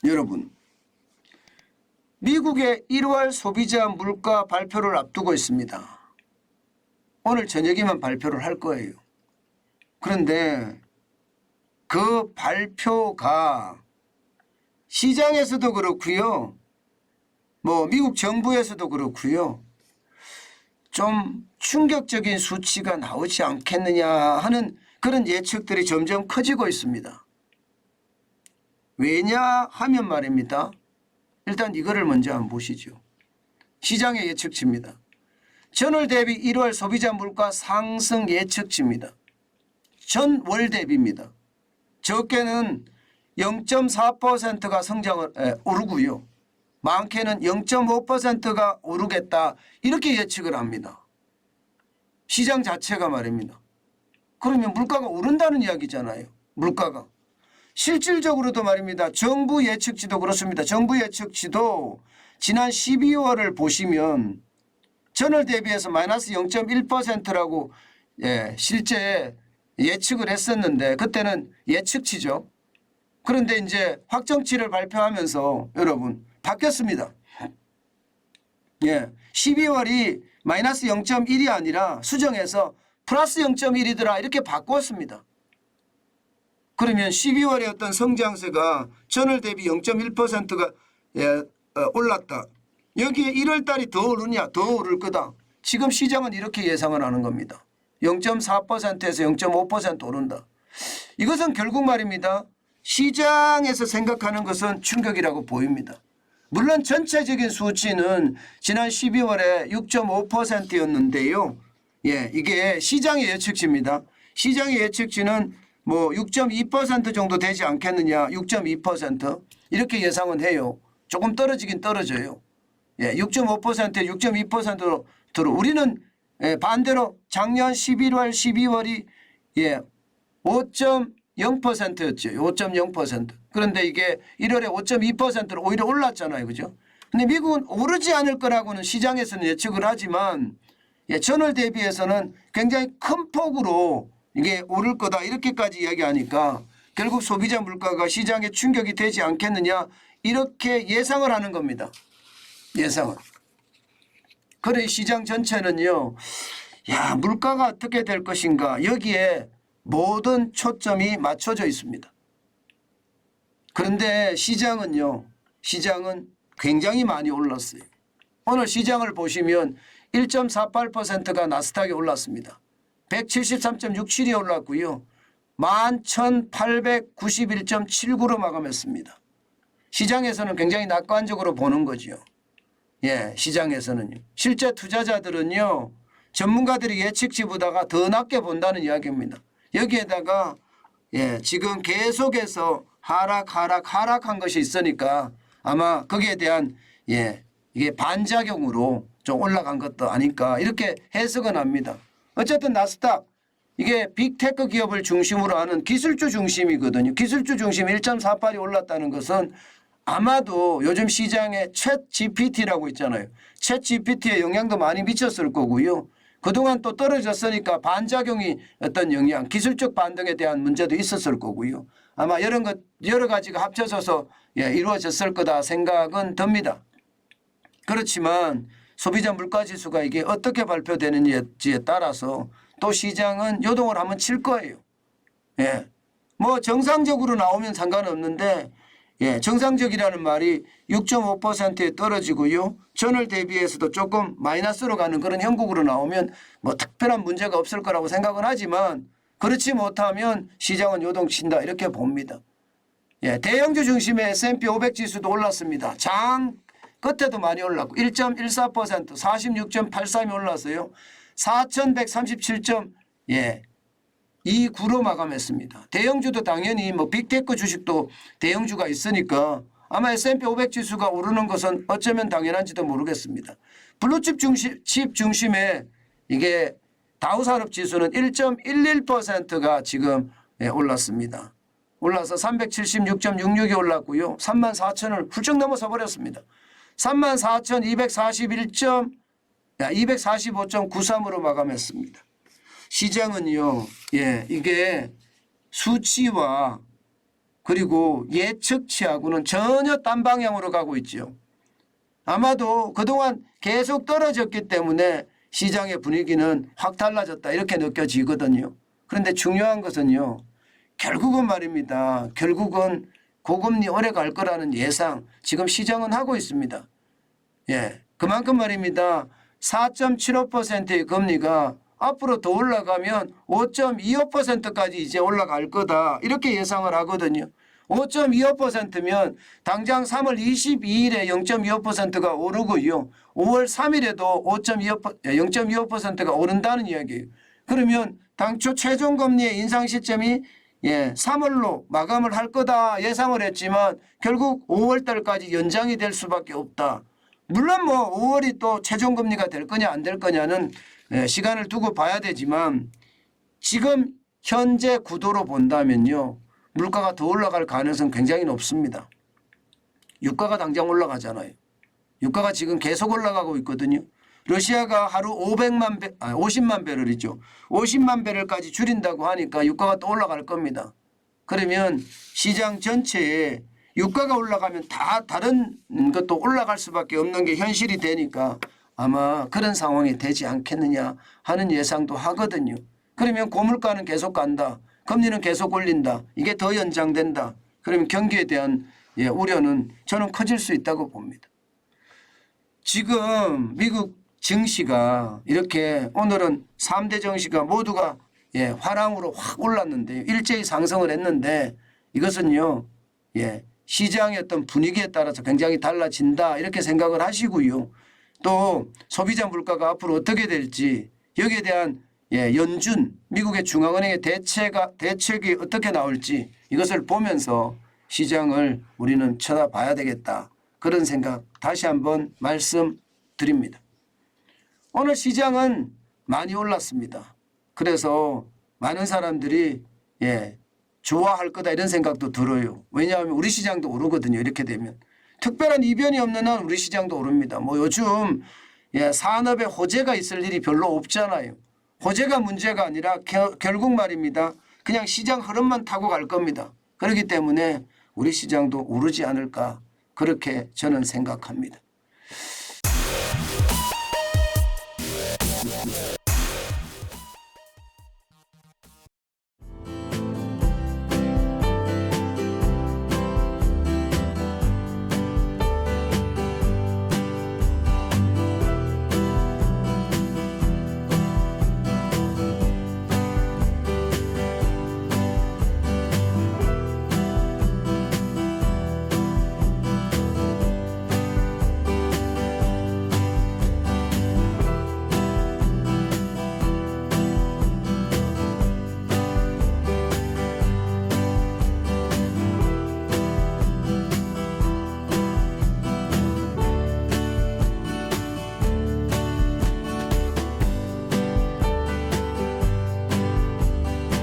여러분, 미국의 1월 소비자 물가 발표를 앞두고 있습니다. 오늘 저녁이면 발표를 할 거예요. 그런데 그 발표가 시장에서도 그렇고요. 미국 정부에서도 그렇고요. 좀 충격적인 수치가 나오지 않겠느냐 하는 그런 예측들이 점점 커지고 있습니다. 왜냐 하면 말입니다. 일단 이거를 먼저 한번 보시죠. 시장의 예측치입니다. 전월 대비 1월 소비자 물가 상승 예측치입니다. 전월 대비입니다. 적게는 0.4%가 성장을 오르고요. 많게는 0.5%가 오르겠다 이렇게 예측을 합니다. 시장 자체가 말입니다. 그러면 물가가 오른다는 이야기잖아요. 물가가. 실질적으로도 말입니다. 정부 예측치도 그렇습니다. 정부 예측치도 지난 12월을 보시면 전월 대비해서 마이너스 0.1%라고 실제 예측을 했었는데 그때는 예측치죠. 그런데 이제 확정치를 발표하면서 여러분 바뀌었습니다. 12월이 마이너스 0.1이 아니라 수정해서 플러스 0.1이더라 이렇게 바꿨습니다. 그러면 12월의 어떤 성장세가 전월 대비 0.1%가 올랐다. 여기에 1월 달이 더 오르냐? 더 오를 거다. 지금 시장은 이렇게 예상을 하는 겁니다. 0.4%에서 0.5% 오른다. 이것은 결국 말입니다. 시장에서 생각하는 것은 충격이라고 보입니다. 물론 전체적인 수치는 지난 12월에 6.5%였는데요. 이게 시장의 예측치입니다. 시장의 예측치는 6.2% 정도 되지 않겠느냐. 6.2% 이렇게 예상은 해요. 조금 떨어지긴 떨어져요. 6.5%에 6.2%로 우리는 반대로 작년 11월 12월이 5.0%였죠. 5.0%. 그런데 이게 1월에 5.2%로 오히려 올랐잖아요. 그죠? 근데 미국은 오르지 않을 거라고는 시장에서는 예측을 하지만 전월 대비해서는 굉장히 큰 폭으로 이게 오를 거다 이렇게까지 이야기하니까 결국 소비자 물가가 시장에 충격이 되지 않겠느냐 이렇게 예상을 하는 겁니다. 예상은. 그래 시장 전체는요. 물가가 어떻게 될 것인가 여기에 모든 초점이 맞춰져 있습니다. 그런데 시장은 굉장히 많이 올랐어요. 오늘 시장을 보시면 1.48%가 나스닥에 올랐습니다. 173.67이 올랐고요. 11,891.79로 마감했습니다. 시장에서는 굉장히 낙관적으로 보는 거죠. 시장에서는요. 실제 투자자들은요. 전문가들이 예측치보다가 더 낮게 본다는 이야기입니다. 여기에다가 지금 계속해서 하락한 것이 있으니까 아마 거기에 대한 이게 반작용으로 좀 올라간 것도 아닐까 이렇게 해석은 합니다. 어쨌든 나스닥 이게 빅테크 기업을 중심으로 하는 기술주 중심이거든요. 기술주 중심 1.48이 올랐다는 것은 아마도 요즘 시장에 챗 GPT라고 있잖아요. 챗 GPT에 영향도 많이 미쳤을 거고요. 그동안 또 떨어졌으니까 반작용이 어떤 영향, 기술적 반등에 대한 문제도 있었을 거고요. 아마 여러 가지가 합쳐져서 이루어졌을 거다 생각은 듭니다. 그렇지만 소비자 물가지수가 이게 어떻게 발표되는지에 따라서 또 시장은 요동을 한번 칠 거예요. 정상적으로 나오면 상관없는데 정상적이라는 말이 6.5%에 떨어지고요. 전월 대비해서도 조금 마이너스로 가는 그런 형국으로 나오면 특별한 문제가 없을 거라고 생각은 하지만 그렇지 못하면 시장은 요동친다 이렇게 봅니다. 대형주 중심의 S&P 500 지수도 올랐습니다. 장 끝에도 많이 올랐고 1.14% 46.83이 올랐어요. 4,137.29로 마감했습니다. 대형주도 당연히 빅테크 주식도 대형주가 있으니까 아마 S&P 500 지수가 오르는 것은 어쩌면 당연한지도 모르겠습니다. 블루칩 중심의 이게 다우산업지수는 1.11%가 지금 올랐습니다. 올라서 376.66이 올랐고요. 34,000을 훌쩍 넘어서 버렸습니다. 34,245.93으로 마감했습니다. 시장은요. 이게 수치와 그리고 예측치하고는 전혀 딴 방향으로 가고 있죠. 아마도 그동안 계속 떨어졌기 때문에 시장의 분위기는 확 달라졌다 이렇게 느껴지거든요. 그런데 중요한 것은요. 결국은 말입니다. 결국은 고금리 오래 갈 거라는 예상 지금 시장은 하고 있습니다. 예, 그만큼 말입니다. 4.75%의 금리가 앞으로 더 올라가면 5.25%까지 이제 올라갈 거다 이렇게 예상을 하거든요. 5.25%면 당장 3월 22일에 0.25%가 오르고요. 5월 3일에도 0.25%가 오른다는 이야기예요. 그러면 당초 최종금리의 인상 시점이 3월로 마감을 할 거다 예상을 했지만 결국 5월 달까지 연장이 될 수밖에 없다. 물론 뭐 5월이 또 최종금리가 될 거냐 안 될 거냐는 시간을 두고 봐야 되지만 지금 현재 구도로 본다면요. 물가가 더 올라갈 가능성은 굉장히 높습니다. 유가가 당장 올라가잖아요. 유가가 지금 계속 올라가고 있거든요. 러시아가 하루 50만 배럴이죠. 50만 배럴까지 줄인다고 하니까 유가가 또 올라갈 겁니다. 그러면 시장 전체에 유가가 올라가면 다 다른 것도 올라갈 수밖에 없는 게 현실이 되니까 아마 그런 상황이 되지 않겠느냐 하는 예상도 하거든요. 그러면 고물가는 계속 간다. 금리는 계속 올린다. 이게 더 연장된다. 그러면 경기에 대한 우려는 저는 커질 수 있다고 봅니다. 지금 미국 증시가 이렇게 오늘은 3대 증시가 모두가 화랑으로 확 올랐는데 일제히 상승을 했는데 이것은요. 시장의 어떤 분위기에 따라서 굉장히 달라진다 이렇게 생각을 하시고요. 또 소비자 물가가 앞으로 어떻게 될지 여기에 대한 연준 미국의 중앙은행의 대책이 어떻게 나올지 이것을 보면서 시장을 우리는 쳐다봐야 되겠다. 그런 생각 다시 한번 말씀드립니다. 오늘 시장은 많이 올랐습니다. 그래서 많은 사람들이 좋아할 거다 이런 생각도 들어요. 왜냐하면 우리 시장도 오르거든요. 이렇게 되면. 특별한 이변이 없는 한 우리 시장도 오릅니다. 뭐 요즘 산업에 호재가 있을 일이 별로 없잖아요. 호재가 문제가 아니라 결국 말입니다. 그냥 시장 흐름만 타고 갈 겁니다. 그렇기 때문에 우리 시장도 오르지 않을까 그렇게 저는 생각합니다.